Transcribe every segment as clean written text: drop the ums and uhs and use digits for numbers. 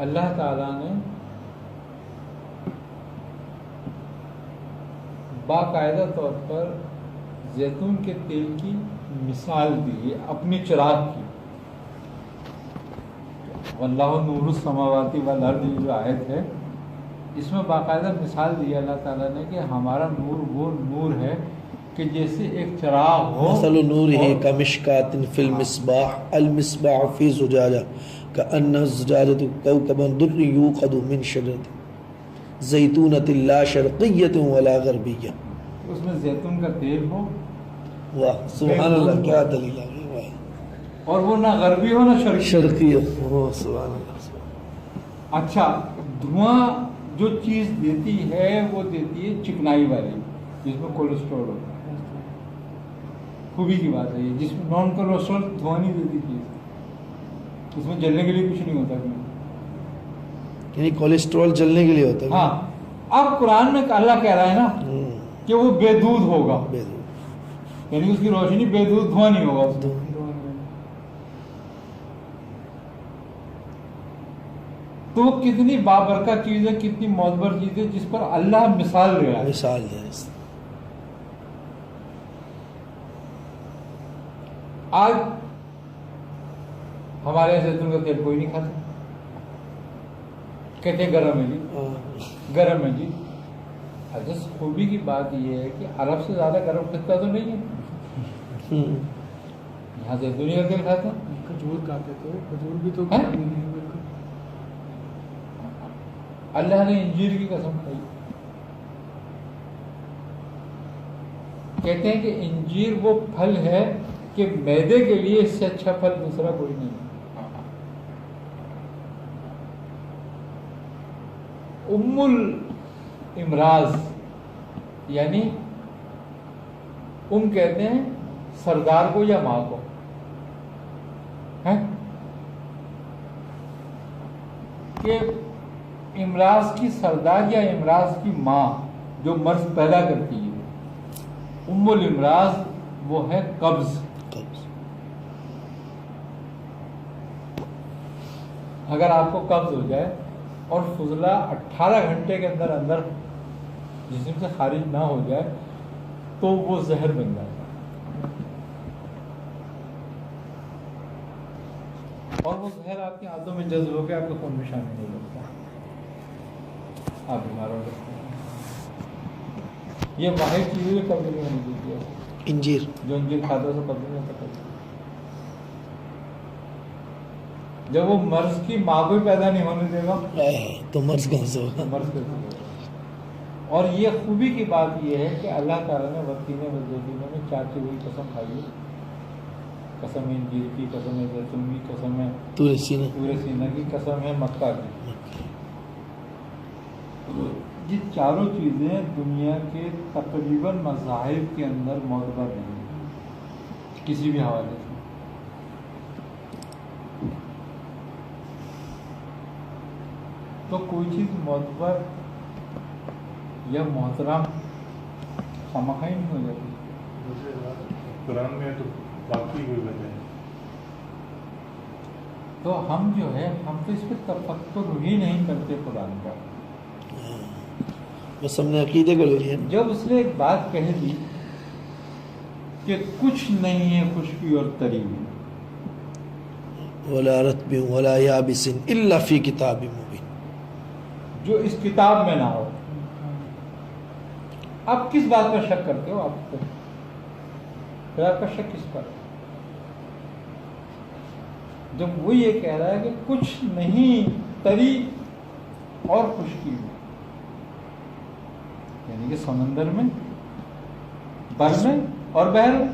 اللہ تعالیٰ نے باقاعدہ طور پر زیتون کے تیل کی مثال دی ہے اپنی چراغ کی. واللہ نور السماوات والارض جو آیت ہے اس میں باقاعدہ مثال دی اللہ تعالیٰ نے کہ ہمارا نور وہ نور ہے کہ جیسے ایک چراغ ہو. مثل نورہ کمشکات فی المصباح المصباح فی زجاجہ کأن الزجاجۃ کوکب درّی یوقد من شجرۃ زیتونۃ لا شرقیۃ ولا غربیہ. اس میں زیتون کا تیل ہو. واہ سبحان اللہ کیا دلیل ہے. اور وہ نہ غربی ہو نہ شرقی ہو. سبحان اللہ. اچھا دھواں جو چیز دیتی ہے وہ دیتی ہے چکنائی والی جس میں کولیسٹرول ہوتا ہے. خوبی کی بات ہے یہ, جس میں نان کولیسٹرول دھواں نہیں دیتی چیز, اس میں جلنے کے لیے کچھ نہیں ہوتا. یعنی کولیسٹرول جلنے کے لیے ہوتا ہے. ہاں اب قرآن میں اللہ کہہ رہا ہے نا کہ وہ بے دودھ ہوگا, یعنی اس کی روشنی بے دودھ دھواں نہیں ہوگا. تو وہ کتنی بابرکت چیز ہے, کتنی معتبر چیز ہے جس پر اللہ مثال دے رہا ہے. مثال ہے. آج ہمارے یہاں زیتون کا تیل کوئی نہیں کھاتا, کہتے ہیں گرم ہے جی, گرم ہے جی. اچھا خوبی کی بات یہ ہے کہ عرب سے زیادہ گرم خطہ تو نہیں ہے, یہاں زیتون کا تیل کھاتا. کھجور کھاتے تو کھجور بھی تو اللہ نے انجیر کی قسم کھائی. کہتے ہیں کہ انجیر وہ پھل ہے کہ معدے کے لیے اس سے اچھا پھل دوسرا کوئی نہیں. ام الامراض یعنی کہتے ہیں سردار کو یا ماں کو, کہ امراض کی سردار یا امراض کی ماں جو مرض پیدا کرتی ہے, ام الامراض وہ ہے قبض. اگر آپ کو قبض ہو جائے اور فضلہ 18 گھنٹے کے اندر اندر جسم سے خارج نہ ہو جائے تو وہ زہر بن جاتا ہے, اور وہ زہر آپ کی آنتوں میں جذب ہو کے آپ کے خون میں شامل ہو جاتا ہے, آپ بیمار ہو جاتے ہیں. یہ واحد چیز ہے قبض نہیں ہونی چاہیے. انجیر جو انجیر کھاتا ہے اسے قبض نہیں ہوتا. جب وہ مرض کی ماں کو پیدا نہیں ہونے دے گا تو مرض کہاں سے ہوگا. مرض کیسے ہوگا. اور یہ خوبی کی بات یہ ہے کہ اللہ تعالیٰ نے والتین والزیتون میں 4 چیزوں کی قسم کھائی ہے. قسم ہے انجیر کی, قسم ہے زیتون کی, قسم ہے طور سینہ کی, قسم ہے مکہ کی. یہ چاروں چیزیں دنیا کے تقریباً مذاہب کے اندر معتبر نہیں ہیں کسی بھی حوالے سے. تو کوئی چیز معتبر یا محترم خامخواہ نہیں ہو جاتی. قرآن میں تو باقی کوئی وجہ ہے. تو ہم جو ہے ہم تو اس پہ تفکر ہی نہیں کرتے قرآن کا. بس ہم نے عقیدے کو لے لیا. جب اس نے ایک بات کہہ دی کہ کچھ نہیں ہے خشکی اور تری میں, ولا رطب ولا یابس الا فی کتاب مبین, جو اس کتاب میں نہ ہو. آپ کس بات پر شک کرتے ہو؟ آپ پھر آپ کا شک کس پر؟ جب وہ یہ کہہ رہا ہے کہ کچھ نہیں تری اور خشکی میں, یعنی کہ سمندر میں, بر میں اور بحر میں,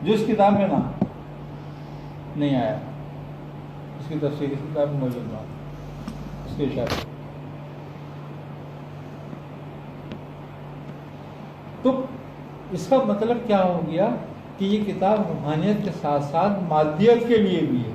جو اس کتاب میں نہ نہیں آیا, اس کی تفسیر اس کتاب میں موجود نہ, اس کے اشارے. تو اس کا مطلب کیا ہو گیا کہ یہ کتاب روحانیت کے ساتھ ساتھ مادیت کے لیے بھی ہے.